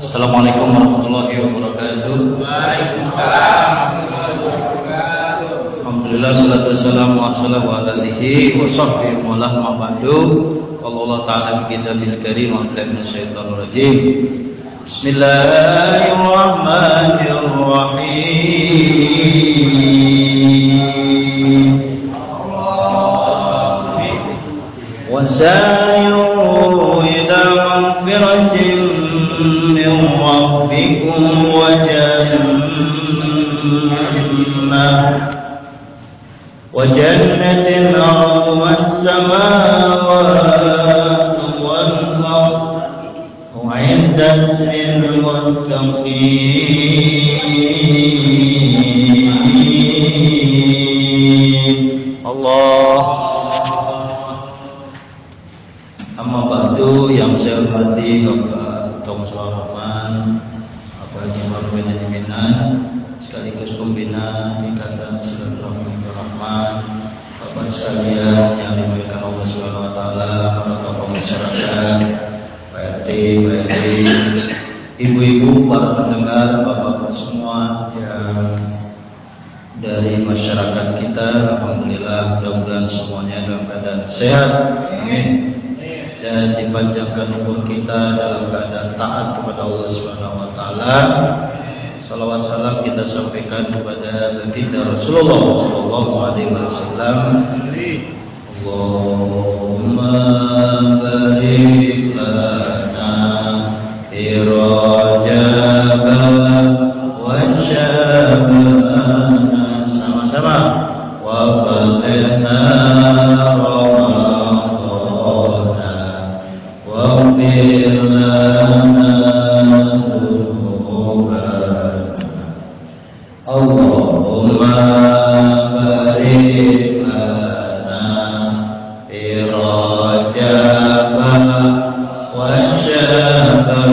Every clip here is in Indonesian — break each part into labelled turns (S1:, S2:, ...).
S1: Assalamualaikum warahmatullahi wabarakatuh.
S2: Waalaikumsalam warahmatullahi wabarakatuh.
S1: Alhamdulillah, salatu wassalamu ala alihi wa sahbihi wa la ma ba'du. Qala Allah ta'ala fi kitabil karim wa billahi minasyaitonir rajim. Bismillahirrahmanirrahim. Wasari'u ila magfiratin min rabbikum wa jannatin arduha as-samawati wal ardh u'iddat lil muttaqin. Allah. Amma ba'du, yang saya hormati Bapak Tongsul Rahman, Bapak Haji Marwin Jaminan, sekaligus pembina Ikatan Silaturahmi Rahman, Bapak sekalian yang dimuliakan Allah Subhanahu wa taala, para tokoh masyarakat, Pak RT, Pak RW, ibu-ibu, para pendengar, bapak-bapak semua yang dari masyarakat kita, alhamdulillah, mudah-mudahan semuanya dalam keadaan sehat, amin, dan dipanjangkan umur kita dalam keadaan taat kepada Allah Subhanahu wa taala. Salawat salam kita sampaikan kepada baginda Rasulullah sallallahu alaihi wasallam. Allahumma barik lana fi Rajab wa Sya'ban, sama-sama, wa balighna Allahumma barik lana fi Rajab wa Sya'ban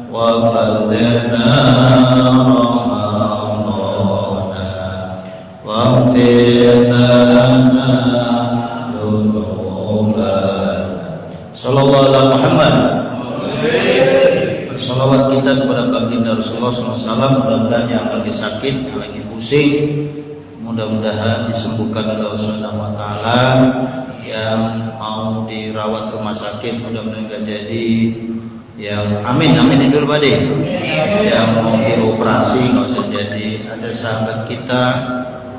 S1: wa balighna Ramadhan waghfir lana Sallallahu alaihi Muhammad. Salawat kita kepada baginda Rasulullah SAW. Mudah-mudahan yang lagi sakit, yang lagi pusing, mudah-mudahan disembuhkan oleh Allah Subhanahu wa taala. Yang mau dirawat rumah sakit, mudah-mudahan gak jadi. Yang amin dulu Pak De. Yang mau dioperasi nggak usah jadi. Ada sahabat kita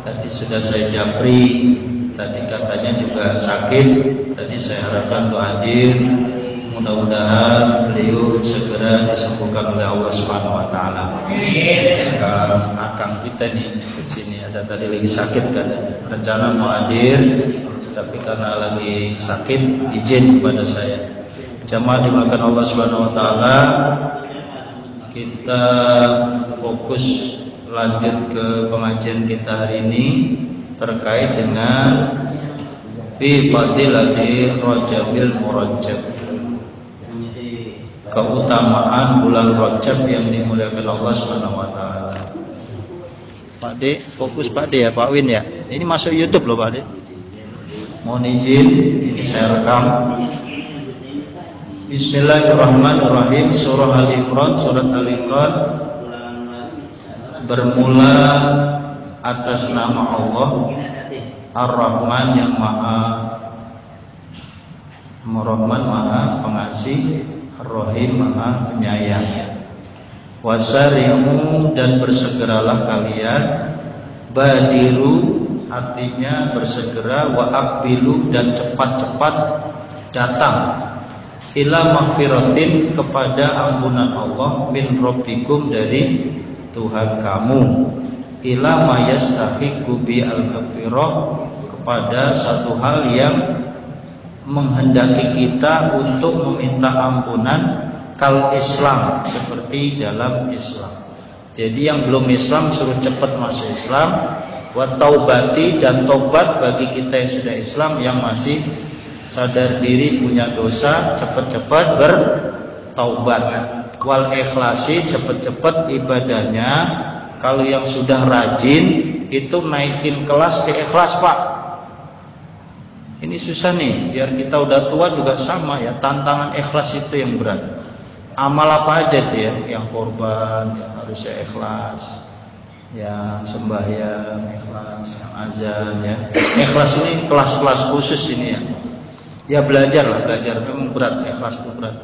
S1: tadi sudah saya japri, tadi katanya juga sakit. Tadi saya harapkan untuk hadir. Mudah-mudahan beliau segera disembuhkan oleh Allah Subhanahu wa taala. Sekarang akang kita nih di sini ada tadi lagi sakit katanya. Rencana mau hadir tapi karena lagi sakit izin kepada saya. Jamaah dimuliakan Allah Subhanahu wa taala, kita fokus lanjut ke pengajian kita hari ini terkait dengan fi fadilati Rajabil Murajjab, keutamaan bulan Rajab yang dimuliakan Allah Subhanahu wa taala. Pak De, fokus Pak De ya, Pak Win ya. Ini masuk YouTube loh Pak De. Mohon izin, ini saya rekam. Bismillahirrahmanirrahim. Surah Al-Imran, surat Al-Imran bermula atas nama Allah Ar-Rahman yang Maha Pengasih, Ar-Rahim Maha Penyayang. Wasari'u, dan bersegeralah kalian. Badiru artinya bersegera, wa aqbilu, dan cepat-cepat datang. Ila maghfiratin, kepada ampunan Allah, min rabbikum, dari Tuhan kamu. Ila ma yastahiqu bi al-maghfirah, kepada satu hal yang menghendaki kita untuk meminta ampunan, kal Islam, seperti dalam Islam. Jadi yang belum Islam suruh cepat masuk Islam. Wa taubati, dan tobat bagi kita yang sudah Islam, yang masih sadar diri punya dosa, cepat-cepat bertaubat. Wal ikhlasi, cepat-cepat ibadahnya. Kalau yang sudah rajin itu naikin kelas ke ikhlas Pak. Ini susah nih, biar kita udah tua juga sama ya, tantangan ikhlas itu yang berat. amal apa aja tuh ya, yang korban yang harusnya ikhlas, yang sembahyang ikhlas, yang azan ya. Ikhlas ini kelas-kelas khusus ini ya. Ya belajar memang berat, ikhlas itu berat.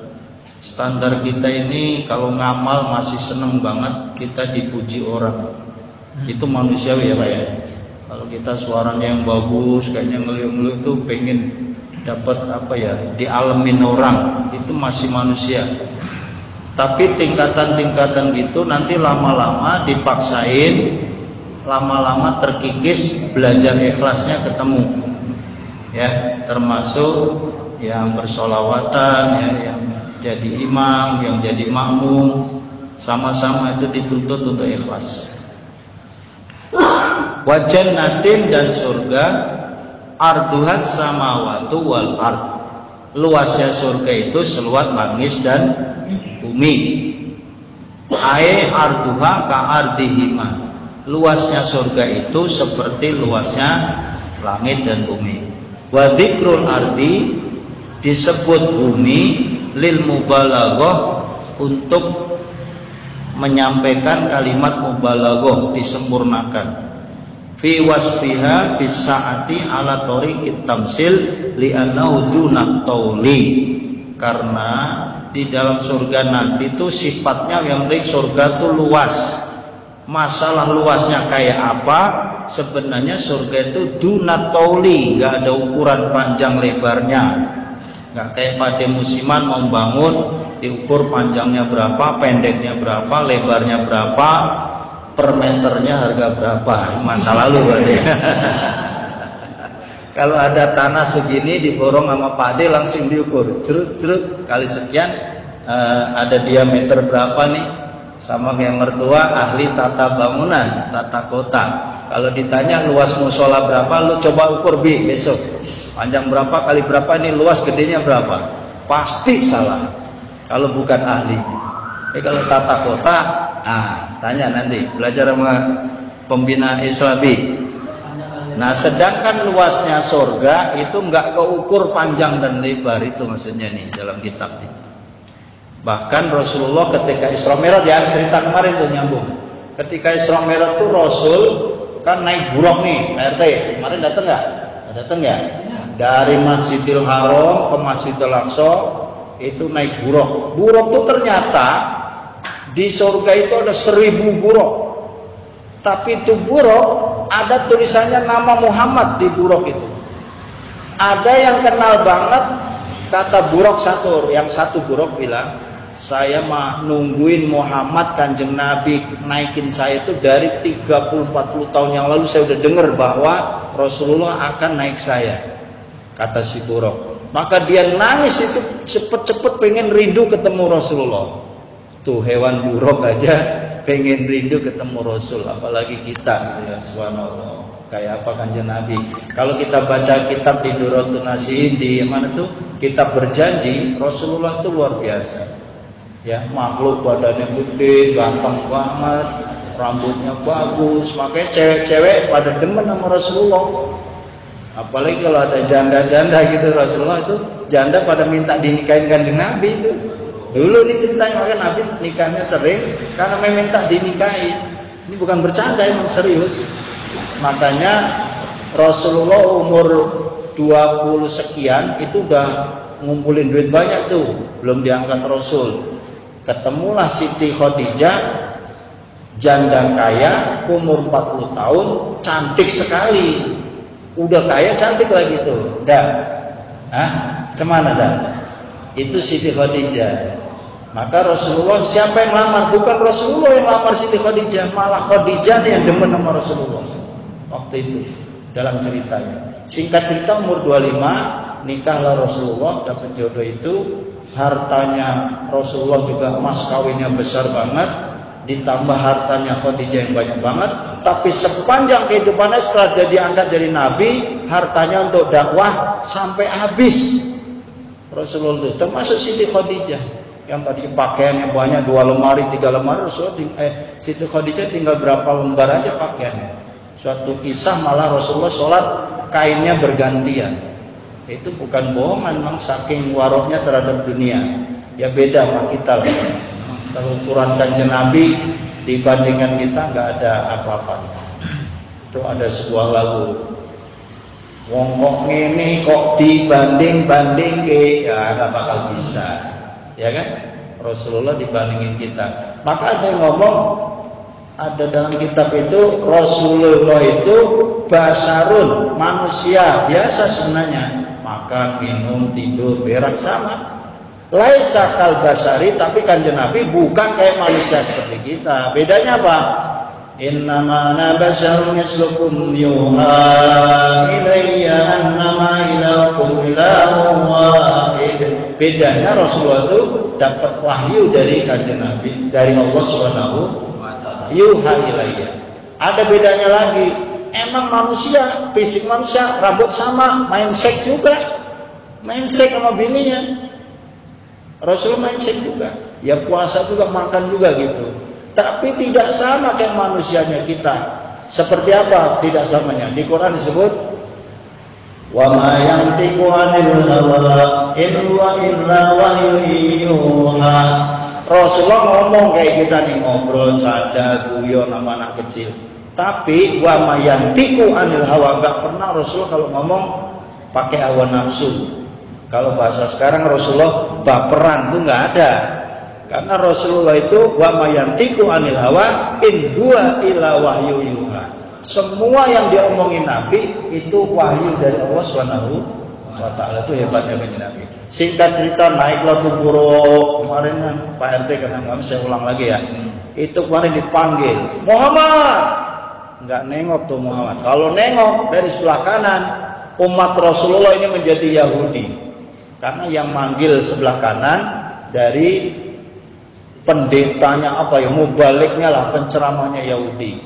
S1: Standar kita ini kalau ngamal masih seneng banget kita dipuji orang. Itu manusiawi ya Pak ya. Kalau kita suaranya yang bagus, kayaknya ngeliuk-ngeliuk itu pengen dapat apa ya, dialamin orang, itu masih manusia. Tapi tingkatan-tingkatan gitu nanti lama-lama dipaksain, lama-lama terkikis, belajar ikhlasnya ketemu. Ya, termasuk yang bersolawatan, ya, yang jadi imam, yang jadi makmum, sama-sama itu dituntut untuk ikhlas. Wa jannatin, dan surga, arduhas samawatu wal ard. Luasnya surga itu seluas langit dan bumi. Ai arduha ka ardihima. Luasnya surga itu seperti luasnya langit dan bumi. Wa dzikrul ardi, disebut bumi lil mubalaghah, untuk menyampaikan kalimat mubalaghah, disempurnakan. Fi wasfiha bisaati ala tariqit tamsil li'annahu dunat tauli. Karena di dalam surga nanti itu sifatnya yang penting surga itu luas. Masalah luasnya kayak apa? Sebenarnya surga itu dunat tauli, enggak ada ukuran panjang lebarnya. Enggak kayak pada musiman mau bangun diukur panjangnya berapa, pendeknya berapa, lebarnya berapa, per meternya harga berapa. Masa lalu berarti. Kalau ada tanah segini diborong sama Pak De langsung diukur, cerut kali sekian, ada diameter berapa nih, sama yang mertua ahli tata bangunan, tata kota. Kalau ditanya luas musola berapa, lu coba ukur besok, panjang berapa kali berapa, ini luas gedenya berapa, pasti salah kalau bukan ahli. Kalau tata kota, tanya nanti belajar sama pembina Islami. Nah, sedangkan luasnya surga itu enggak keukur panjang dan lebar, itu maksudnya nih dalam kitab ini. Bahkan Rasulullah ketika Isra Mi'raj, ya cerita kemarin tuh nyambung. Ketika Isra Mi'raj tuh Rasul kan naik buruk nih, RT. Kemarin datang enggak? Datang ya? Dari Masjidil Haram ke Masjidil Aqsa itu naik buruk. Buruk tuh ternyata di surga itu ada 1000 buruk. Tapi itu buruk ada tulisannya nama Muhammad di buruk itu. Ada yang kenal banget, kata buruk satu, yang satu buruk bilang, saya mah nungguin Muhammad Kanjeng Nabi naikin saya itu dari 30-40 tahun yang lalu, saya udah dengar bahwa Rasulullah akan naik saya, kata si buruk. Maka dia nangis itu cepet-cepet pengen rindu ketemu Rasulullah. Tuh hewan buruk aja pengen rindu ketemu Rasul, apalagi kita gitu ya, subhanallah. Kayak apa Kanjeng Nabi. Kalau kita baca kitab di Durratun Nasihin, di mana tuh kitab berjanji, Rasulullah itu luar biasa. Ya, makhluk badannya gede, ganteng banget, rambutnya bagus, makanya cewek-cewek pada demen sama Rasulullah. Apalagi kalau ada janda-janda gitu, Rasulullah itu janda pada minta dinikahin Kanjeng Nabi itu. Dulu nih ceritanya, maka Nabi nikahnya sering karena meminta dinikahi. Ini bukan bercanda, emang serius. Makanya Rasulullah umur 20 sekian itu udah ngumpulin duit banyak tuh, belum diangkat Rasul. Ketemulah Siti Khadijah, janda kaya, umur 40 tahun, cantik sekali. Udah kaya cantik lagi tuh. Cemana dah? Itu Siti Khadijah. Maka Rasulullah, siapa yang lamar? Bukan Rasulullah yang lamar Siti Khadijah, malah Khadijah yang demen sama Rasulullah waktu itu dalam ceritanya. Singkat cerita, umur 25 nikahlah Rasulullah, dapat jodoh itu. Hartanya Rasulullah juga mas kawinnya besar banget, ditambah hartanya Khadijah yang banyak banget. Tapi sepanjang kehidupannya setelah jadi angkat jadi nabi, hartanya untuk dakwah sampai habis Rasulullah itu, termasuk Siti Khadijah. Yang tadi pakaiannya banyak, 2 lemari, 3 lemari, Siti Khadijah tinggal berapa lembar aja pakaiannya. Suatu kisah malah Rasulullah sholat kainnya bergantian. Itu bukan bohongan, memang saking waroknya terhadap dunia.
S3: Ya beda sama kita lah. Kalau ukuran Kanjeng Nabi dibandingkan kita nggak ada apa-apanya. Itu ada sebuah lagu. Wong kok ngene kok dibanding-banding ke, ya nggak bakal bisa, ya kan? Rasulullah dibandingin kita. Maka ada yang ngomong, ada dalam kitab itu Rasulullah itu basarun, manusia biasa sebenarnya, makan, minum, tidur, berak sama. Laisa kal basari, tapi Kanjeng Nabi bukan kayak manusia seperti kita. Bedanya apa? Innama ana basarun mislukum yuha ilayya annama ilahukum ilahun wahid. Bedanya Rasulullah itu dapat wahyu dari Kanjeng Nabi, dari Allah Subhanahu wa taala. Yuha ilayya. Ada bedanya lagi. Emang manusia, fisik manusia, rambut sama, main seks juga. Main seks sama bininya. Rasulullah main seks juga. Ya puasa juga, makan juga gitu. Tapi tidak sama kayak manusianya kita. Seperti apa tidak samanya? Di Quran disebut wa ma yantiqu 'anil hawa in huwa illa wahyun yuha. Rasulullah ngomong kayak kita nih, ngobrol, canda, guyon sama anak kecil. Tapi wa ma yantiqu 'anil hawa, enggak pernah Rasulullah kalau ngomong pakai hawa nafsu. Kalau bahasa sekarang Rasulullah baperan, itu enggak ada. Karena Rasulullah itu wa mayantiku anil hawa in huwa illa wahyu yuha. Semua yang diomongin Nabi itu wahyu dari Allah Subhanahu wa taala. Itu hebatnya Kanjeng Nabi. Singkat cerita, naiklah ke Buro. Kemarin kan Pak RT karena kami saya ulang lagi ya. Itu kemarin dipanggil, Muhammad. Enggak nengok tuh Muhammad. Kalau nengok dari sebelah kanan, umat Rasulullah ini menjadi Yahudi. Karena yang manggil sebelah kanan dari pendetanya apa ya, mubaliknya lah, penceramahnya Yahudi.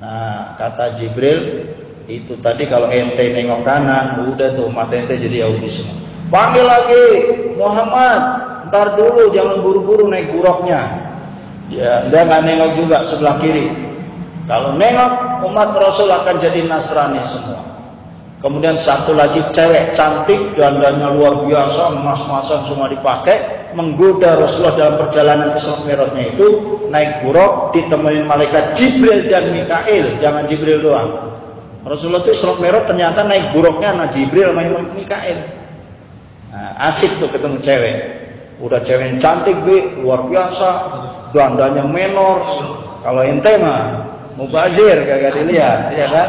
S3: Nah, kata Jibril itu tadi kalau ente nengok kanan, udah tuh mata ente jadi Yahudi semua. Panggil lagi Muhammad, ntar dulu jangan buru-buru naik buruknya. Ya, dia nggak nengok juga sebelah kiri. Kalau nengok, umat Rasul akan jadi Nasrani semua. Kemudian satu lagi cewek cantik, dandannya luar biasa, emas-emasan semua dipakai, menggoda Rasulullah dalam perjalanan ke Isra Mi'rajnya itu, naik buruk ditemenin malaikat Jibril dan Mikail, jangan Jibril doang. Rasulullah itu Isra Mi'raj ternyata naik buruknya anak Jibril sama Mikail. Nah, asik tuh ketemu cewek. Udah cewek yang cantik, Bi, luar biasa, dandannya menor. Kalau ente mah mubazir kagak dilihat, ya kan?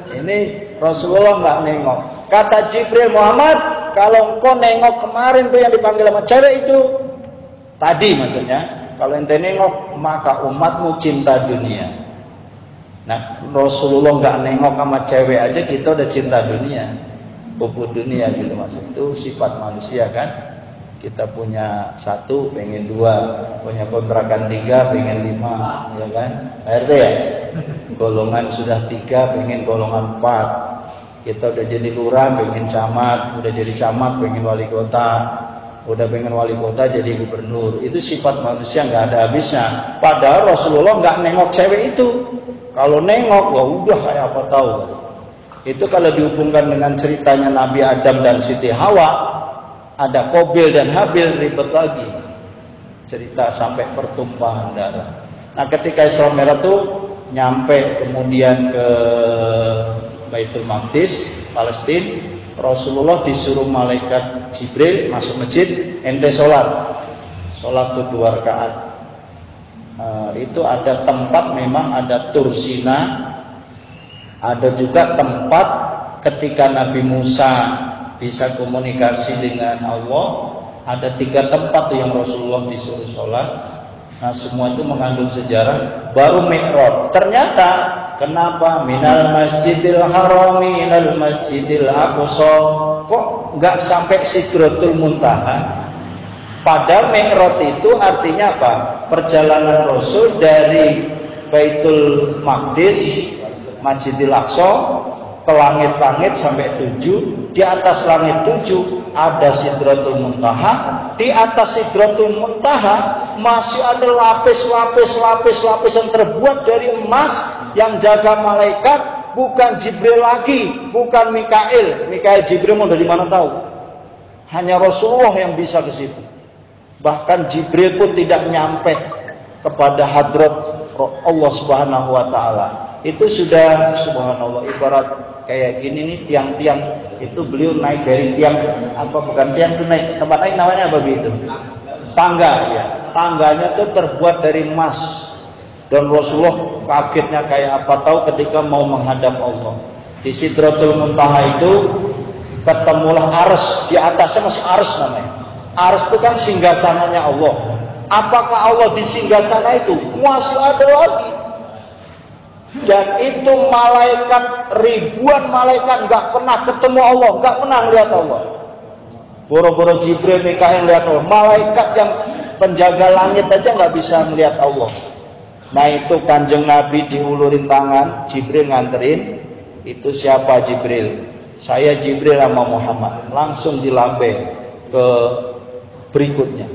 S3: Ini Rasulullah nggak nengok. Kata Jibril, Muhammad, kalau engkau nengok kemarin tuh yang dipanggil sama cewek itu, tadi maksudnya, kalau ente nengok maka umatmu cinta dunia. Nah, Rasulullah nggak nengok sama cewek aja kita udah cinta dunia, puput dunia gitu maksud. Itu sifat manusia kan. Kita punya satu, pengen dua, punya kontrakan 3, pengen 5, ya kan? RT ya? Golongan sudah 3, pengen golongan 4. Kita udah jadi lurah, pengen camat, udah jadi camat, pengen wali kota, udah pengen wali kota jadi gubernur. Itu sifat manusia nggak ada habisnya. Padahal Rasulullah nggak nengok cewek itu. Kalau nengok, wah udah kayak apa tahu. Itu kalau dihubungkan dengan ceritanya Nabi Adam dan Siti Hawa. Ada Qabil dan Habil, ribet lagi cerita sampai pertumpahan darah. Nah, ketika Isra Mi'raj itu nyampe kemudian ke Baitul Maqdis, Palestina, Rasulullah disuruh malaikat Jibril masuk masjid, ente sholat tuh 2 rakaat. Itu ada tempat, memang ada Tursina, ada juga tempat ketika Nabi Musa bisa komunikasi dengan Allah. Ada 3 tempat tuh yang Rasulullah disuruh sholat. Nah, semua itu mengandung sejarah. Baru Mi'raj. Ternyata kenapa minal masjidil harami ilal masjidil aqsa kok nggak sampai Sidratul Muntaha? Padahal Mi'raj itu artinya apa? Perjalanan Rasul dari Baitul Maqdis, Masjidil Aqsa ke langit-langit sampai 7. Di atas langit 7 ada Sidratul Muntaha. Di atas Sidratul Muntaha masih ada lapis yang terbuat dari emas, yang jaga malaikat bukan Jibril lagi, bukan Mikail. Mikail Jibril mau dari mana tahu? Hanya Rasulullah yang bisa ke situ. Bahkan Jibril pun tidak nyampe kepada hadrat Allah Subhanahu wa taala. Itu sudah subhanallah, ibarat kayak gini nih, tiang-tiang itu beliau naik dari tiang apa, bukan tiang itu naik, tempat naik namanya apa begitu? Tangga ya. Tangganya tuh terbuat dari emas. Dan Rasulullah kagetnya kayak apa tahu ketika mau menghadap Allah. Di Sidratul Muntaha itu ketemulah Ars, di atasnya masih Ars namanya. Ars itu kan singgasananya Allah. Apakah Allah di singgasana itu? Masih ada lagi. Dan itu malaikat, ribuan malaikat nggak pernah ketemu Allah, nggak pernah lihat Allah. Boro-boro Jibril, Mikail lihat Allah. Malaikat yang penjaga langit aja nggak bisa melihat Allah. Nah itu Kanjeng Nabi diulurin tangan, Jibril nganterin. Itu siapa Jibril? Saya Jibril sama Muhammad. Langsung dilambe ke berikutnya.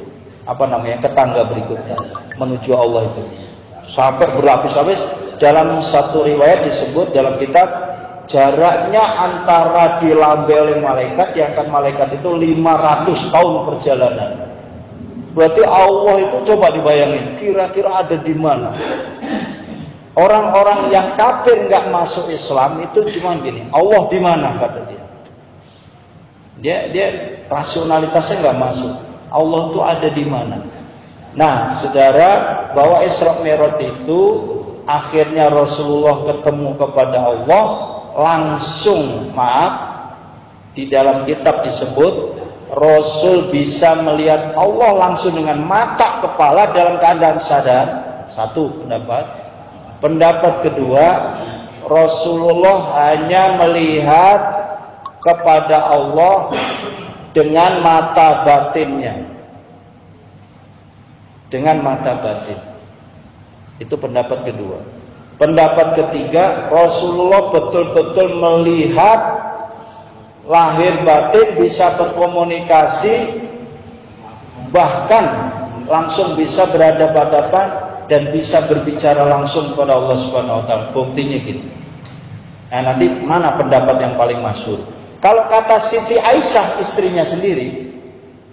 S3: Apa namanya? Ke tangga berikutnya menuju Allah itu. Sampai berlapis-lapis. Dalam satu riwayat disebut dalam kitab, jaraknya antara dilambe oleh malaikat, diangkat malaikat itu 500 tahun perjalanan. Berarti Allah itu coba dibayangin, kira-kira ada di mana? Orang-orang yang kafir nggak masuk Islam itu cuma gini, Allah di mana kata dia. Dia rasionalitasnya nggak masuk. Allah itu ada di mana? Nah, saudara, bahwa Isra Mi'raj itu akhirnya Rasulullah ketemu kepada Allah langsung, maaf, di dalam kitab disebut Rasul bisa melihat Allah langsung dengan mata kepala dalam keadaan sadar. Satu pendapat. Pendapat kedua, Rasulullah hanya melihat kepada Allah dengan mata batinnya. Dengan mata batin. Itu pendapat kedua. Pendapat ketiga, Rasulullah betul-betul melihat lahir batin, bisa berkomunikasi, bahkan langsung bisa berhadapan-hadapan dan bisa berbicara langsung kepada Allah Subhanahu wa taala. Buktinya gitu. Nah, nanti mana pendapat yang paling masyhur? Kalau kata Siti Aisyah istrinya sendiri,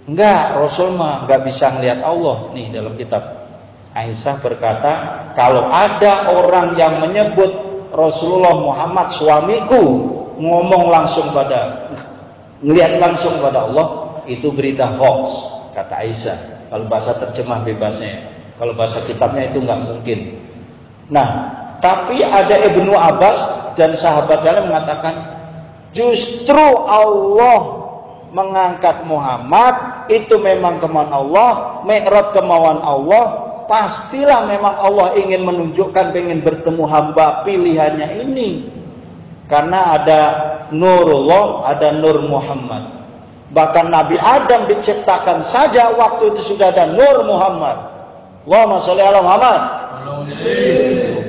S3: enggak, Rasul mah enggak bisa melihat Allah. Nih dalam kitab Aisyah berkata, kalau ada orang yang menyebut Rasulullah Muhammad suamiku, ngomong langsung ngelihat langsung pada Allah, itu berita hoax, kata Aisyah. Kalau bahasa terjemah bebasnya, kalau bahasa kitabnya itu nggak mungkin. Nah, tapi ada Ibnu Abbas dan sahabat lain mengatakan, justru Allah mengangkat Muhammad itu memang kemauan Allah, Mi'raj kemauan Allah. Pastilah memang Allah ingin menunjukkan, ingin bertemu hamba pilihannya ini. Karena ada Nurullah, ada Nur Muhammad. Bahkan Nabi Adam diciptakan saja waktu itu sudah ada Nur Muhammad. Allahumma sholli ala Muhammad.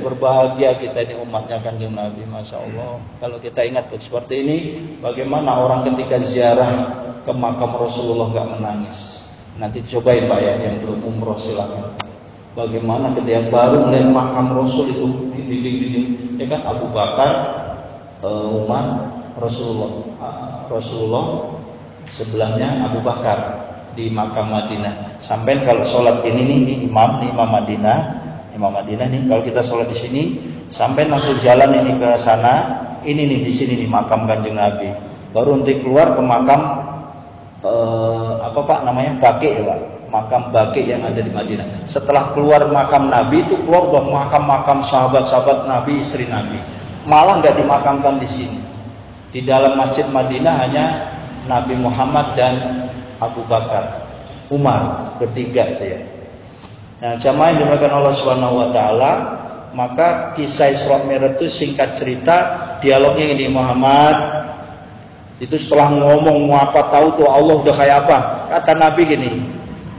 S3: Berbahagia kita di umatnya Kanjeng Nabi, Masya Allah. Kalau kita ingat seperti ini, bagaimana orang ketika ziarah ke makam Rasulullah gak menangis. Nanti cobain Pak ya, yang belum umroh silakan. Bagaimana ketika baru melihat makam Rasul itu di dinding-dinding, ya kan Abu Bakar, Umar, Rasulullah sebelahnya Abu Bakar di makam Madinah. Sampai kalau sholat ini nih imam Madinah nih, kalau kita sholat di sini, sampai langsung jalan ini ke sana, ini nih di sini nih makam Kanjeng Nabi. Baru nanti keluar ke makam Baqi ya Pak. Makam Baqi yang ada di Madinah. Setelah keluar makam Nabi itu keluar makam-makam sahabat-sahabat Nabi, istri Nabi. Malah nggak dimakamkan di sini. Di dalam Masjid Madinah hanya Nabi Muhammad dan Abu Bakar, Umar, bertiga itu ya. Nah, jamaah yang dimuliakan Allah Subhanahu wa taala, maka kisah Isra Mi'raj itu singkat cerita, dialognya ini, Muhammad itu setelah ngomong mau apa tahu tuh Allah udah kayak apa. Kata Nabi gini,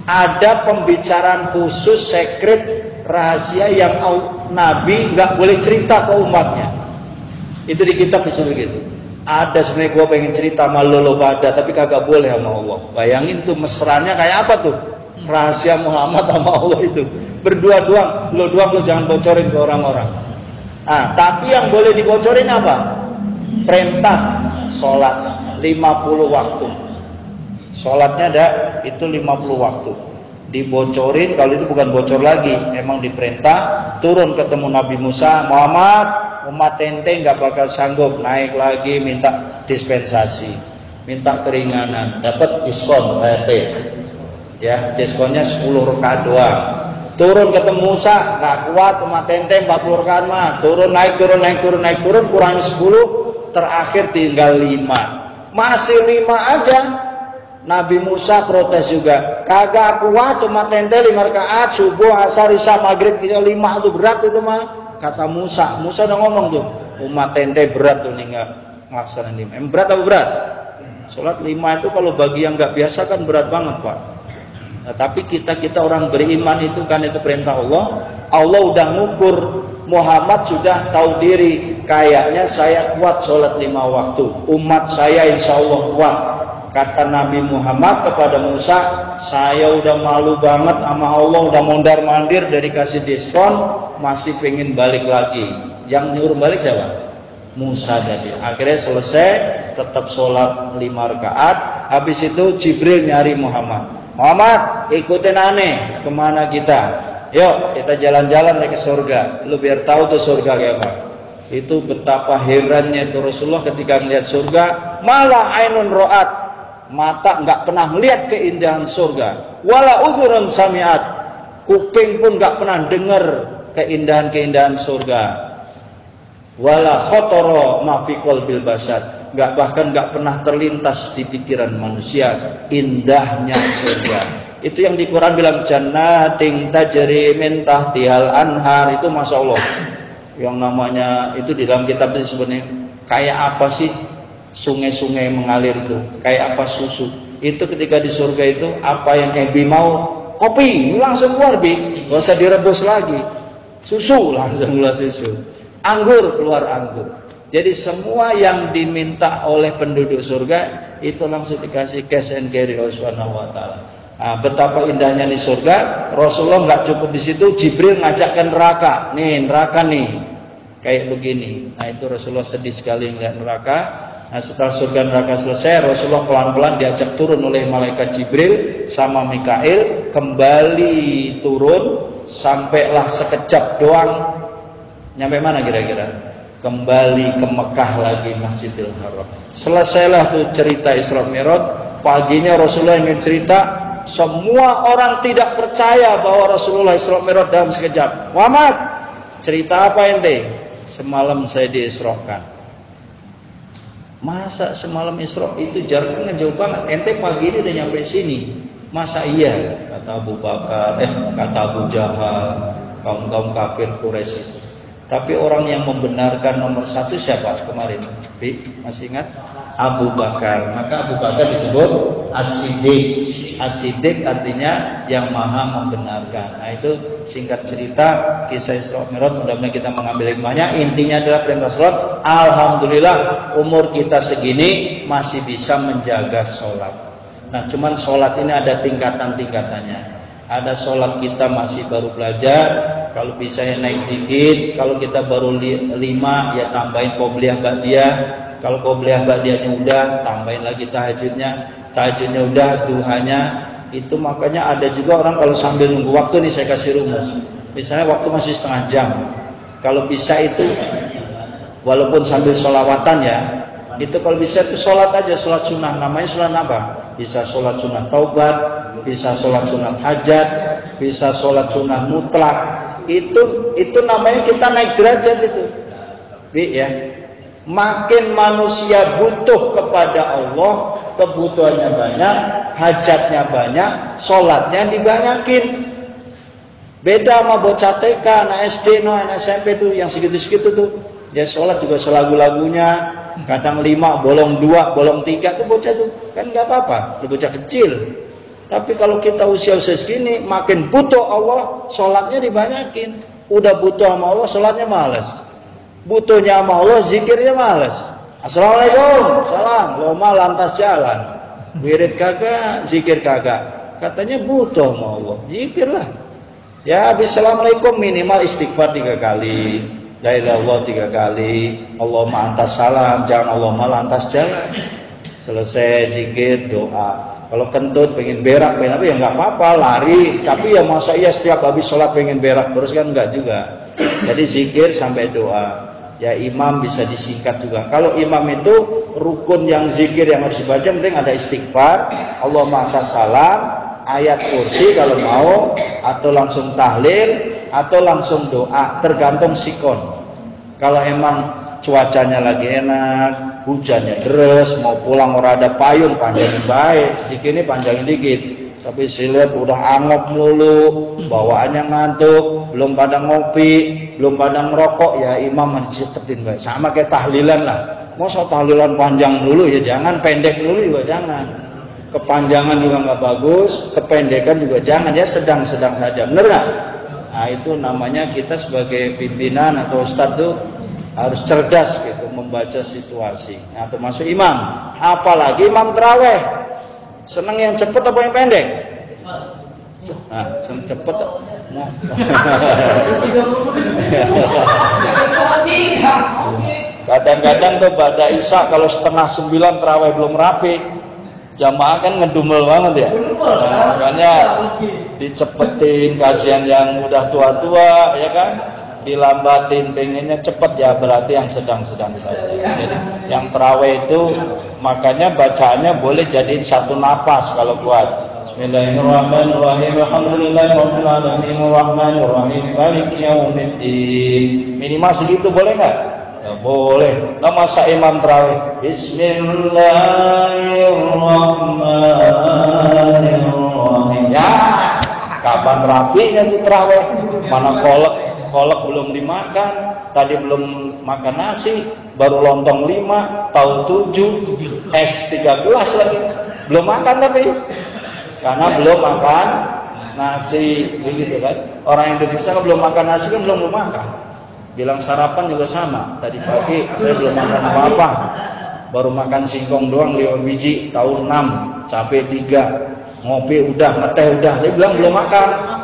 S3: ada pembicaraan khusus secret rahasia yang Nabi nggak boleh cerita ke umatnya. Itu di kitab disuruh gitu. Ada sebenarnya gua pengen cerita sama lo pada, tapi kagak boleh sama Allah. Bayangin tuh mesranya kayak apa tuh? Rahasia Muhammad sama Allah itu. Berdua doang, lo jangan bocorin ke orang-orang. Ah, tapi yang boleh dibocorin apa? Perintah sholat 50 waktu. Sholatnya ada itu 50 waktu. Dibocorin, kalau itu bukan bocor lagi, emang diperintah turun ketemu Nabi Musa, Muhammad, umat ente nggak bakal sanggup, naik lagi minta dispensasi, minta keringanan, dapat diskon HRT. Ya, diskonnya 10 rakaat doang. Turun ketemu Musa, nggak kuat umat ente 40 rakaat mah, turun naik turun, kurang 10, terakhir tinggal 5. Masih 5 aja. Nabi Musa protes juga, kagak kuat umat ente 5 rakaat subuh, asar, isya, maghrib, isya 5 itu berat itu mah. Kata Musa udah ngomong tuh, umat ente berat tuh nih nggak ngelaksanain 5. Berat apa berat? Sholat 5 itu kalau bagi yang nggak biasa kan berat banget Pak. Nah, tapi kita orang beriman itu kan itu perintah Allah. Allah udah ngukur, Muhammad sudah tahu diri, kayaknya saya kuat sholat 5 waktu, umat saya insya Allah kuat. Kata Nabi Muhammad kepada Musa, saya udah malu banget sama Allah, udah mondar-mandir dari kasih diskon, masih pengen balik lagi. Yang nyuruh balik siapa? Musa tadi. Akhirnya selesai, tetap sholat 5 rakaat. Habis itu Jibril nyari Muhammad, ikutin aneh, kemana kita? Yuk kita jalan-jalan ke surga. Lu biar tahu tuh surga kayak apa. Itu betapa herannya itu Rasulullah ketika melihat surga, malah ainun ro'at, mata nggak pernah melihat keindahan surga. Wala udhurun sami'at, kuping pun nggak pernah dengar keindahan-keindahan surga. Wala khotoro ma fi qalbil basar, bahkan nggak pernah terlintas di pikiran manusia indahnya surga. Itu yang di Quran bilang jannatin tajri min tahtihal anhar, itu masya Allah. Yang namanya itu di dalam kitab itu sebenarnya kayak apa sih sungai-sungai mengalir itu, kayak apa susu. Itu ketika di surga itu apa yang Bi mau, kopi langsung keluar Bi, nggak usah direbus lagi. Susu langsung keluar susu. Anggur keluar anggur. Jadi semua yang diminta oleh penduduk surga itu langsung dikasih cash and carry oleh Subhanahu wa taala. Nah, betapa indahnya di surga. Rasulullah nggak cukup di situ, Jibril ngajakkan neraka. Nih, neraka nih. Kayak begini. Nah, itu Rasulullah sedih sekali melihat neraka. Nah, setelah surga neraka selesai, Rasulullah pelan-pelan diajak turun oleh malaikat Jibril sama Mikail, kembali turun sampailah sekejap doang. Nyampe mana kira-kira? Kembali ke Mekah lagi, Masjidil Haram. Selesailah tuh cerita Isra Mi'raj. Paginya Rasulullah ingin cerita, semua orang tidak percaya bahwa Rasulullah Isra Mi'raj dalam sekejap. Muhammad, cerita apa ente? Semalam saya diisrokan. Masa semalam Isra itu jaraknya jauh banget. Ente pagi ini udah nyampe sini. Masa iya? Kata Abu Bakar, kata Abu Jahal, kaum-kaum kafir Quraisy itu. Tapi orang yang membenarkan nomor 1 siapa kemarin? Masih ingat? Abu Bakar. Maka Abu Bakar disebut As-Siddiq. As-Siddiq artinya yang maha membenarkan. Nah, itu singkat cerita kisah Isra Mi'raj. Mudah-mudahan kita mengambil hikmahnya. Intinya adalah perintah sholat. Alhamdulillah umur kita segini masih bisa menjaga sholat. Nah, cuman sholat ini ada tingkatan-tingkatannya. Ada sholat kita masih baru belajar, kalau bisa ya naik dikit. Kalau kita baru 5 ya tambahin qobliyah ba'diyah. Kalau qobliyah ba'diyahnya udah, tambahin lagi tahajudnya. Tahajudnya udah, duhanya. Itu makanya ada juga orang kalau sambil nunggu waktu nih, saya kasih rumus. Misalnya waktu masih setengah jam, kalau bisa itu walaupun sambil sholawatan ya, itu kalau bisa itu sholat aja, sholat sunnah. Namanya sholat apa? Bisa sholat sunnah taubat, bisa sholat sunnah hajat, bisa sholat sunnah mutlak. Itu namanya kita naik derajat itu. Ya. Makin manusia butuh kepada Allah, kebutuhannya banyak, hajatnya banyak, sholatnya dibanyakin. Beda sama bocah TK, anak SD, anak SMP tuh yang segitu-segitu tuh. Dia sholat juga selagu-lagunya. Kadang 5, bolong 2, bolong 3 tuh bocah tuh. Kan gak apa-apa, itu bocah kecil. Tapi kalau kita usia-usia segini, makin butuh Allah, sholatnya dibanyakin. Udah butuh sama Allah, sholatnya malas. Butuhnya sama Allah, zikirnya malas. Assalamualaikum, salam, loma lantas jalan. Wirid kagak, zikir kagak. Katanya butuh sama Allah, zikirlah. Ya habis assalamualaikum minimal istighfar 3 kali. La ilaha illallah 3 kali. Allahumma antas salam, jangan Allahumma lantas jalan. Selesai zikir, doa. Kalau kentut pengen berak, pengen apa ya nggak apa-apa, lari. Tapi ya masa iya setiap habis sholat pengen berak terus kan enggak juga. Jadi zikir sampai doa. Ya imam bisa disingkat juga. Kalau imam itu rukun yang zikir yang harus dibaca penting ada istighfar, Allahumma antas salam, ayat kursi kalau mau, atau langsung tahlil, atau langsung doa, tergantung sikon. Kalau emang cuacanya lagi enak, hujannya deres, mau pulang orang ada payung, panjangin baik, zikir ini panjangin dikit. Tapi saya lihat udah angop mulu, bawaannya ngantuk, belum pada ngopi, belum pada ngerokok, ya imam harus cepetin baik. Sama kayak tahlilan lah. Mau tahlilan panjang dulu ya jangan, pendek dulu juga jangan. Kepanjangan juga nggak bagus, kependekan juga jangan, ya sedang-sedang saja. Bener nggak? Nah itu namanya kita sebagai pimpinan atau ustadz tuh harus cerdas gitu membaca situasi. Nah termasuk imam, apalagi imam tarawih. Seneng yang cepet apa yang pendek? Nah, seneng cepet. Kadang-kadang tuh pada isya kalau 8:30 tarawih belum rapi, jamaah kan ngedumel banget ya. Nah, makanya dicepetin, kasihan yang udah tua-tua ya kan. Dilambatin, pengennya cepet ya berarti yang sedang-sedang saja. Jadi yang tarawih itu makanya bacaannya boleh jadiin satu napas kalau kuat. Bismillahirrahmanirrahim. Alhamdulillahirabbil alamin arrahmanir rahim maliki yaumiddin. Minimal segitu boleh enggak? Ya boleh. Nah masa imam tarawih Bismillahirrahmanirrahim. Ya, kapan rapinya tuh tarawih? Mana kolek belum dimakan, tadi belum makan nasi, baru lontong 5, tahu 7, es 13 lagi, belum makan tapi, karena belum makan nasi, begitu kan? Orang Indonesia belum makan nasi kan belum makan. Bilang sarapan juga sama, tadi pagi saya belum makan apa-apa, baru makan singkong doang 5 biji, tahu 6, cabai 3, ngopi udah, ngeteh udah, dia bilang belum makan.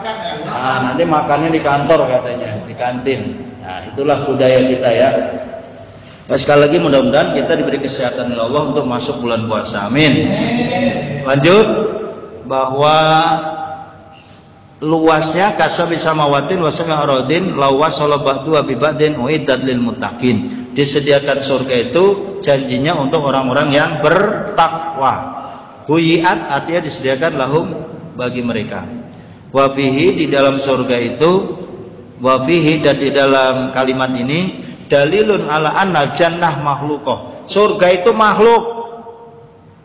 S3: Nah, nanti makannya di kantor katanya, di kantin. Nah, itulah budaya kita ya. Nah, sekali lagi mudah-mudahan kita diberi kesehatan oleh Allah untuk masuk bulan puasa. Amin. Lanjut bahwa luasnya kasabi samawatin wa sab'i aradin lawas salabatu wa bibadin uiddat lil muttaqin. Disediakan surga itu janjinya untuk orang-orang yang bertakwa. Huyiat artinya disediakan lahum bagi mereka. Wafihi di dalam surga itu, wafihi dan di dalam kalimat ini dalilun ala anna jannah makhluqah. Surga itu makhluk.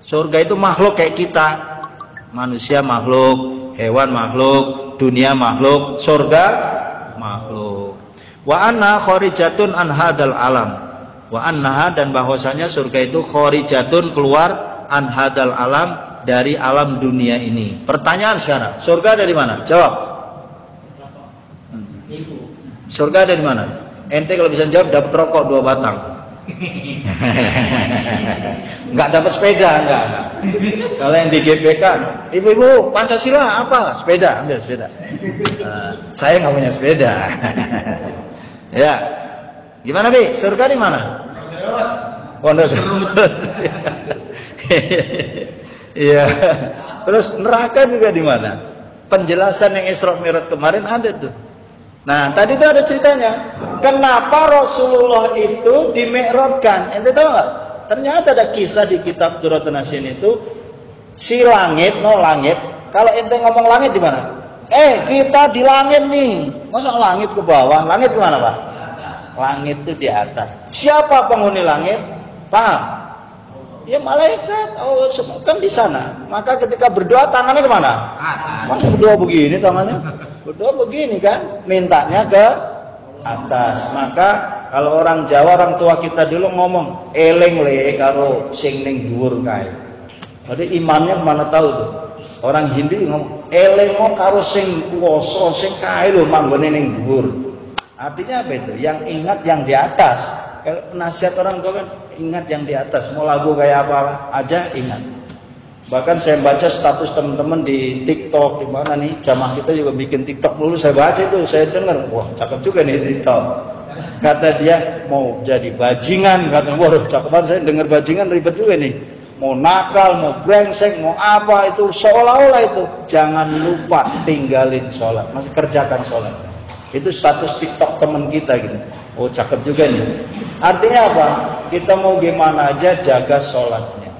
S3: Surga itu makhluk kayak kita. Manusia makhluk, hewan makhluk, dunia makhluk, surga makhluk. Wa anna kharijatun an hadal alam. Wa annaha dan bahwasanya surga itu kharijatun keluar an hadal alam dari alam dunia ini. Pertanyaan sekarang, surga ada di mana? Jawab. Surga ada di mana? Ente kalau bisa jawab dapat rokok 2 batang. Enggak dapat sepeda, enggak. Kalau yang di GPK, ibu-ibu Pancasila apa? Sepeda, ambil sepeda. Saya nggak punya sepeda. Ya, gimana Bi? Surga di mana? Pondok Serut. Iya. Terus neraka juga di mana? Penjelasan yang Isra Mi'raj kemarin ada tuh. Nah, tadi tuh ada ceritanya. Kenapa Rasulullah itu dimi'rajkan? Ente tahu enggak? Ternyata ada kisah di kitab Duratun Nasin itu si langit, langit. Kalau ente ngomong langit di mana? Kita di langit nih. Masa langit ke bawah? Langit ke mana, Pak? Langit itu di atas. Siapa penghuni langit? Paham? Ya malaikat, kan di sana. Maka ketika berdoa tangannya kemana? Masa berdoa begini tangannya? Berdoa begini kan? Mintanya ke atas. Maka kalau orang Jawa, orang tua kita dulu ngomong, eling le karo sing ning dhuwur kae. Jadi imannya kemana tahu tuh? Orang Hindu ngomong, eling karo sing kuwasa sing kae lho manggone ning dhuwur. Artinya apa itu? Yang ingat yang di atas. Kalau nasihat orang tua kan ingat yang di atas. Mau lagu kayak apa aja ingat. Bahkan saya baca status teman-teman di TikTok, di mana nih jamaah kita juga bikin TikTok dulu. Saya baca itu, saya dengar, wah cakep juga nih TikTok. Kata dia mau jadi bajingan, kata waduh cakep banget. Saya dengar bajingan ribet juga nih. mau nakal, mau brengsek, mau apa itu seolah-olah itu. Jangan lupa tinggalin sholat, masih kerjakan sholat. Itu status TikTok teman kita gitu. Oh cakep juga nih. Artinya apa? Kita mau gimana aja jaga sholatnya.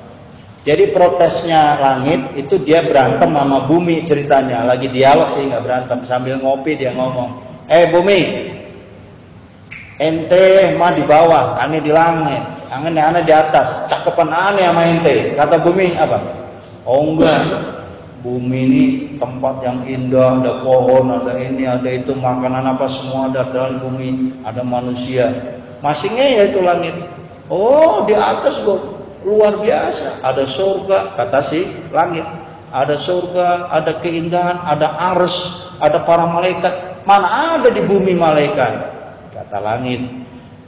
S3: Jadi protesnya langit itu dia berantem sama bumi ceritanya. Lagi dialog sih nggak berantem, sambil ngopi dia ngomong. Bumi, ente mah di bawah, aneh di langit, aneh di atas. Cakepan aneh sama ente. Kata bumi apa? Oh enggak, bumi ini tempat yang indah, ada pohon, ada ini, ada itu, makanan apa semua ada dalam bumi, ada manusia. Masingnya ya itu langit. Oh di atas kok. Luar biasa, ada surga, kata si langit. Ada surga, ada keindahan, ada ars, ada para malaikat. Mana ada di bumi malaikat? Kata langit,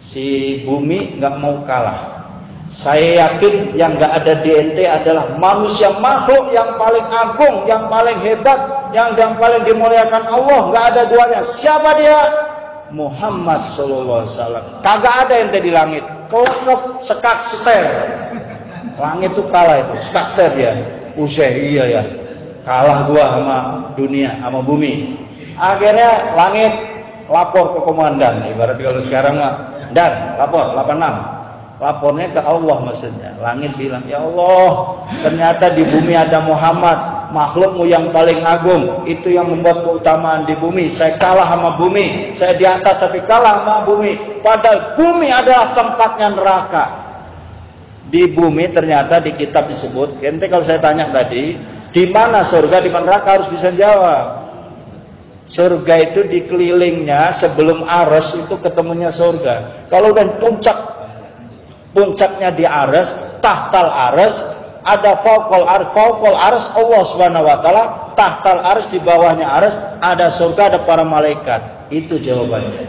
S3: si bumi nggak mau kalah. Saya yakin yang nggak ada di ente adalah manusia makhluk yang paling agung, yang paling hebat, yang paling dimuliakan Allah. Nggak ada duanya. Siapa dia? Muhammad Sallallahu Alaihi Wasallam. Kagak ada ente di langit. Kelekep, sekak, seter. Langit itu kalah itu, sekster ya. Iya ya. Kalah gua sama dunia, sama bumi. Akhirnya langit lapor ke komandan. Ibarat kalau sekarang mah, dan lapor 86. Lapornya ke Allah maksudnya. Langit bilang, "Ya Allah, ternyata di bumi ada Muhammad, makhlukmu yang paling agung. Itu yang membuat keutamaan di bumi. Saya kalah sama bumi. Saya di atas tapi kalah sama bumi. Padahal bumi adalah tempatnya neraka." Di bumi ternyata di kitab disebut, ente kalau saya tanya tadi, di mana surga, di mana neraka, harus bisa jawab. Surga itu dikelilingnya sebelum aras itu ketemunya surga. Kalau udah puncaknya di aras, tahtal aras, ada fauqal aras Allah Subhanahu wa taala, tahtal aras, di bawahnya aras ada surga, ada para malaikat. Itu jawabannya.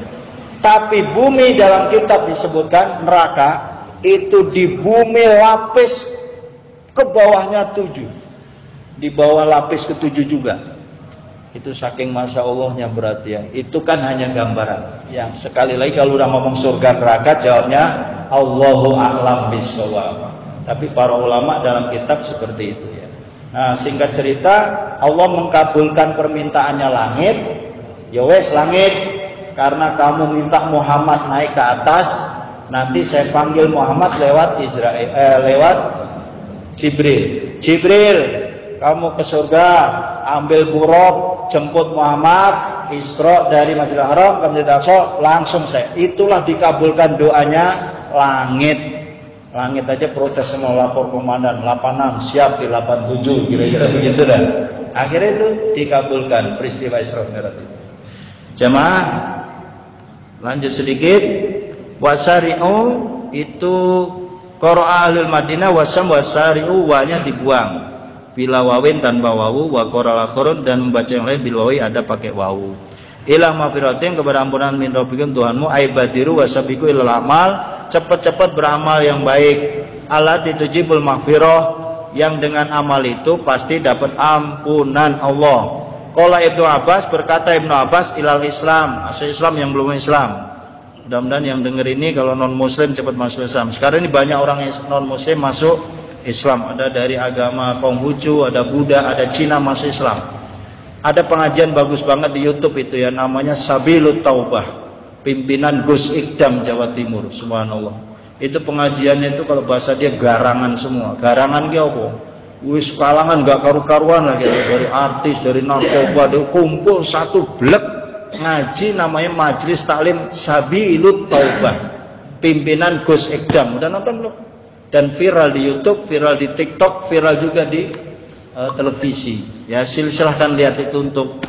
S3: Tapi bumi dalam kitab disebutkan neraka. Itu di bumi lapis ke bawahnya 7, di bawah lapis ke-7 juga. Itu saking masya Allahnya berarti ya. Itu kan hanya gambaran. Yang sekali lagi kalau udah ngomong surga neraka, jawabnya Allahu a'lam bissawab. Tapi para ulama dalam kitab seperti itu ya. Nah singkat cerita, Allah mengkabulkan permintaannya langit. Ya wes langit, karena kamu minta Muhammad naik ke atas, nanti saya panggil Muhammad lewat lewat Jibril. Jibril, kamu ke surga, ambil buruk, jemput Muhammad, Isra dari Masjidil Haram ke Masjidil Aqsa, langsung saya. Itulah dikabulkan doanya langit. Langit aja protes mau lapor komandan, 86 siap di 87, kira-kira begitu dah. Akhirnya itu dikabulkan peristiwa Isra Mi'raj itu. Jemaah, lanjut sedikit. Wasari'u itu qara'a ahlul Madinah, wasam wasari'u, wa-nya dibuang bila wawin tanpa wawu, wa qara al-akhirun, dan membaca yang lain bil wawi ada pakai wawu. Ila mafiratin, kepada ampunan min rabbikum Tuhanmu, aibadiru wasabiku ilal amal, cepat-cepat beramal yang baik. Allati tujibul maghfirah, yang dengan amal itu pasti dapat ampunan Allah. Qala Ibnu Abbas, berkata Ibnu Abbas, ilal Islam, asal Islam yang belum Islam. Mudah-mudahan yang dengar ini kalau non muslim cepat masuk Islam. Sekarang ini banyak orang non muslim masuk Islam. Ada dari agama Konghucu, ada Buddha, ada Cina masuk Islam. Ada pengajian bagus banget di YouTube itu ya, namanya Sabilut Taubah, pimpinan Gus Ikdam Jawa Timur. Subhanallah. Itu pengajiannya itu kalau bahasa dia garangan semua. Garangan ki apa? Wis kalangan gak karu-karuan lah gitu. Dari artis, dari narkoba, dari kumpul satu blek ngaji, namanya Majelis Taklim Sabilut Taubah, pimpinan Gus Ikdam. Udah nonton belum? Dan viral di YouTube, viral di TikTok, viral juga di televisi. Ya silahkan lihat itu untuk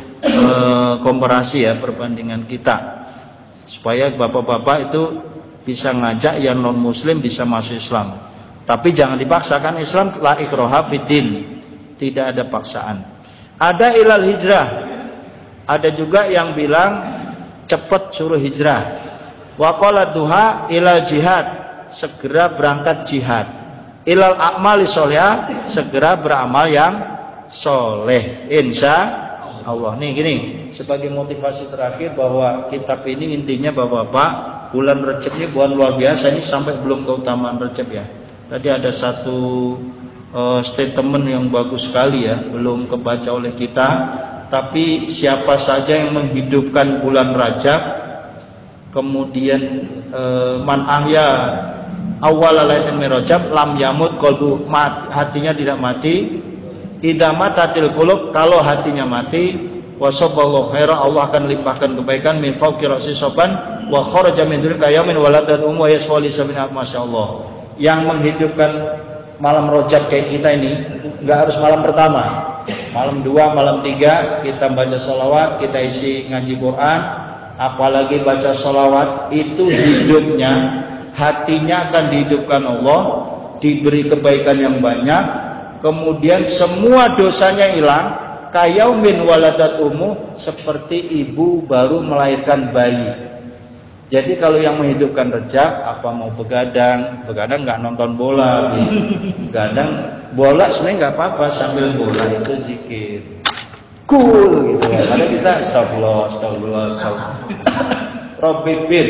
S3: komparasi ya, perbandingan kita, supaya bapak-bapak itu bisa ngajak yang non muslim bisa masuk Islam. Tapi jangan dipaksakan. Islam la ikraha fiddin, tidak ada paksaan. Ada ilal hijrah, ada juga yang bilang cepat suruh hijrah. Wa qala duha ilal jihad, segera berangkat jihad. Ilal a'mali sholihah, segera beramal yang soleh. Insya Allah. Nih gini, sebagai motivasi terakhir bahwa kitab ini intinya Bapak-bapak, bulan Rejab ini bulan luar biasa, ini sampai belum keutamaan Rejab ya.
S1: Tadi ada satu statement yang bagus sekali ya, belum kebaca oleh kita. Tapi siapa saja yang menghidupkan bulan Rajab, kemudian man ahya awal lailatul min Rajab lam yamut qalbu, hatinya tidak mati. Idza matatil qulub, kalau hatinya mati, wasaballahu khaira, Allah akan limpahkan kebaikan min fawqi ra'si soban wa kharaja min dzulika yaumin waladat wa yasfali sabina, masyaallah. Yang menghidupkan malam Rajab kayak kita ini enggak harus malam pertama, malam 2, malam 3 kita baca sholawat, kita isi ngaji Quran, apalagi baca sholawat itu hidupnya, hatinya akan dihidupkan Allah, diberi kebaikan yang banyak, kemudian semua dosanya hilang. Kayaumin waladat ummu, seperti ibu baru melahirkan bayi. Jadi kalau yang menghidupkan Rajab, apa mau begadang nggak nonton bola, begadang bola sebenarnya nggak apa-apa, sambil bola itu zikir, cool gitu ya. Karena kita astagfirullah. Rabbik fir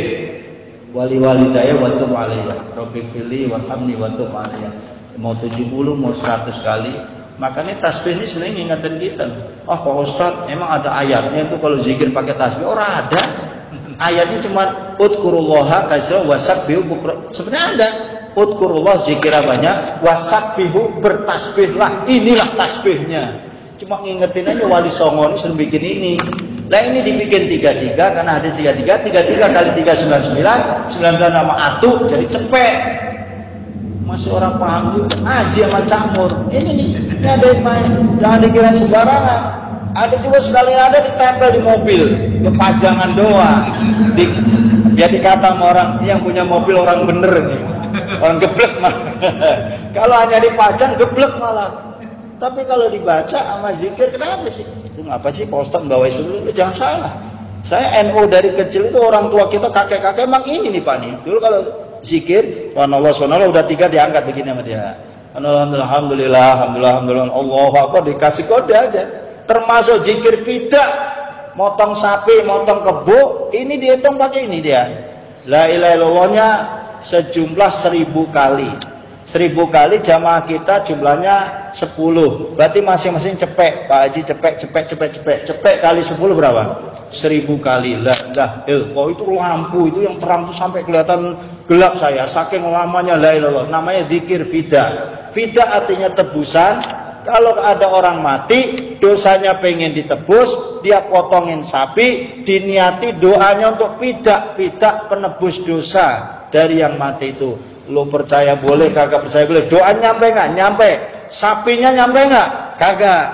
S1: wali walidayya wa tub alayya, Rabbik firli warhamni wa tub alayya. Mau 70 mau 100 kali. Makanya tasbih ini sebenarnya ngingetin kita. Oh Pak Ustadz, emang ada ayatnya itu kalau zikir pakai tasbih? Orang ada. Ayatnya cuma udkurullaha katsira wasabbihu bukra. Sebenarnya ada udkurullah zikira banyak, wasabbihu bertasbihlah. Inilah tasbihnya. Cuma ngingetin aja Wali Songo ini suruh bikin ini. Lah ini dibikin 33 karena hadis 33 kali 3 99 nama atu jadi cepet. Masih orang paham juga, aji sama camur. Ini nih, ini ada yang main, jangan dikira sembarangan. Ada juga sekali ada ditempel di mobil, kepajangan doang. Jadi kata sama orang yang punya mobil orang bener nih, orang geblek malah. Kalau hanya dipajang geblek malah. Tapi kalau dibaca sama zikir, kenapa sih? Itu ngapa sih Pak Ustadz bawa itu dulu? Jangan salah. Saya NU dari kecil itu orang tua kita kakek-kakek emang ini nih Pak nih. Dulu kalau zikir, subhanallah udah 3 diangkat begini sama dia. Alhamdulillah, Allahu Akbar, dikasih kode aja. Termasuk zikir bidah, motong sapi, motong kebo, ini dihitung pakai ini dia. La ilaha illallahnya sejumlah 1000 kali. 1000 kali jamaah kita jumlahnya 10. Berarti masing-masing cepek, Pak Haji cepek kali 10 berapa? 1000 kali. Oh itu lampu itu yang terang tuh sampai kelihatan gelap saya. Saking lamanya la ilallah. Namanya zikir fidah. Fidah artinya tebusan. Kalau ada orang mati, dosanya pengen ditebus, dia potongin sapi, diniati doanya untuk fidah penebus dosa dari yang mati itu. Lo percaya boleh, kagak percaya boleh. Doa nyampe nggak? Nyampe. Sapinya nyampe nggak? Kagak.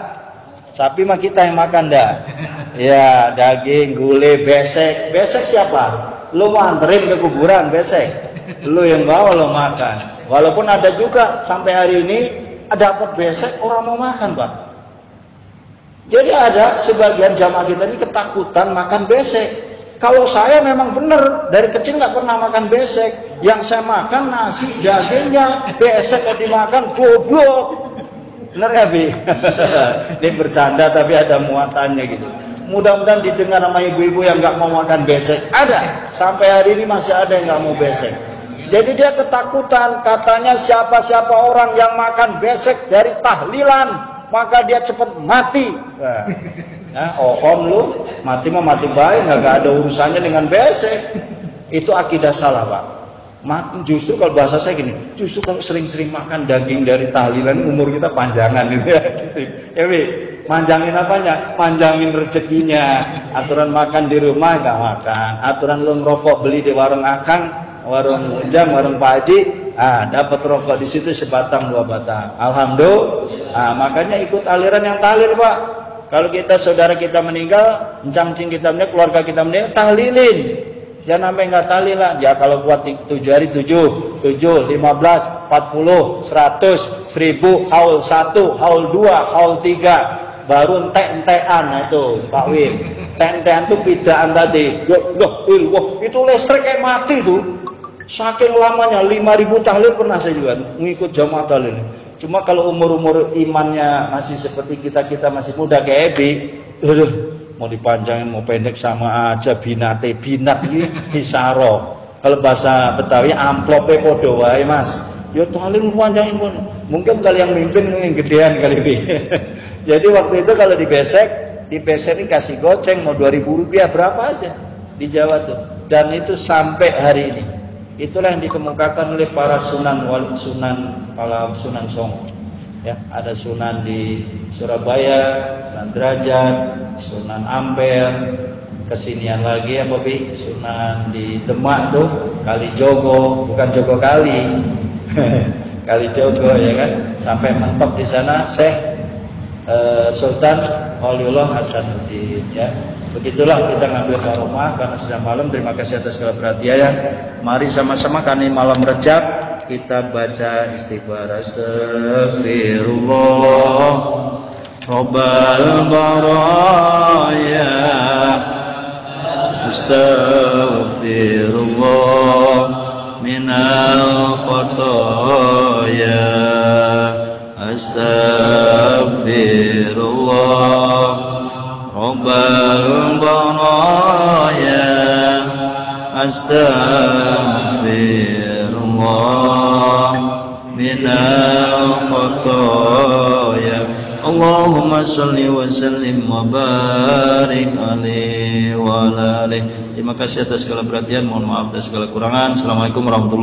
S1: Sapi mah kita yang makan dah. Ya, daging, gulai, besek. Besek siapa? Lo mau anterin ke kuburan besek. Lo yang bawa lo makan. Walaupun ada juga sampai hari ini ada apa besek orang mau makan, Pak. Jadi ada sebagian jamaah kita ini ketakutan makan besek. Kalau saya memang benar dari kecil nggak pernah makan besek. Yang saya makan nasi, dagingnya, besek yang dimakan goblok. Bener ya, Bi? Ini bercanda tapi ada muatannya gitu. Mudah-mudahan didengar sama ibu-ibu yang nggak mau makan besek. Ada, sampai hari ini masih ada yang nggak mau besek. Jadi dia ketakutan, katanya siapa-siapa orang yang makan besek dari tahlilan, maka dia cepat mati. Nah, lu mati mah mati baik, nggak ada urusannya dengan besek. Itu akidah salah, Pak. Mati justru kalau bahasa saya gini, justru kalau sering-sering makan daging dari tahlilan umur kita panjangan gitu ya. Manjangin apanya? Panjangin rezekinya. Aturan makan di rumah nggak makan. Aturan lu ngerokok beli di warung Akang, warung Ujang, warung Pak Haji, dapat rokok di situ sebatang 2 batang. Alhamdulillah. Makanya ikut aliran yang tahlil, Pak. Kalau kita saudara kita meninggal, encang-encing kita meninggal, keluarga kita meninggal, tahlilin. Jangan sampai nggak tahlilan. Ya kalau buat 7 hari 7, 15, 40, 100, 1000, haul 1, haul 2, haul 3, baru entek-entekan. Nah itu Pak Wim. Entek-entekan itu bidaan tadi. Itu listrik kayak mati tuh. Saking lamanya 5000 tahlil pernah saya juga ngikut jamaah tahlil. Cuma kalau umur-umur imannya masih seperti kita masih muda kayak Ebi, mau dipanjangin mau pendek sama aja, binat ini hisaro. Kalau bahasa Betawi amplope podo wae Mas.
S3: ya tahlil panjangin pun. Mungkin kali yang mimpin yang gedean kali ini. Jadi waktu itu kalau di Besek dikasih goceng mau 2.000 rupiah berapa aja di Jawa tuh. Dan itu sampai hari ini. Itulah yang dikemukakan oleh para sunan Songo. Ya, ada sunan di Surabaya, Sunan Derajat, Sunan Ampel, kesinian lagi ya Bobi, sunan di Demak tuh, Kalijogo, bukan Jogo Kali. Kalijogo ya kan, sampai mentok di sana Syekh Sultan Waliullah Hasanuddin ya. Begitulah kita ngambil karomah karena sudah malam. Terima kasih atas segala perhatian. Mari sama-sama kami malam Rejab kita baca istighfar. Astagfirullah Rabbal baraya. Astaghfirullah minal khotoya. Astaghfirullah Rabbal baraya. Astaghfirullah minal khotoya. Allahumma salli wa sallim wa barik alaihi wa ala alihi. Terima kasih atas segala perhatian. Mohon maaf atas segala kurangan. Assalamualaikum warahmatullahi wabarakatuh.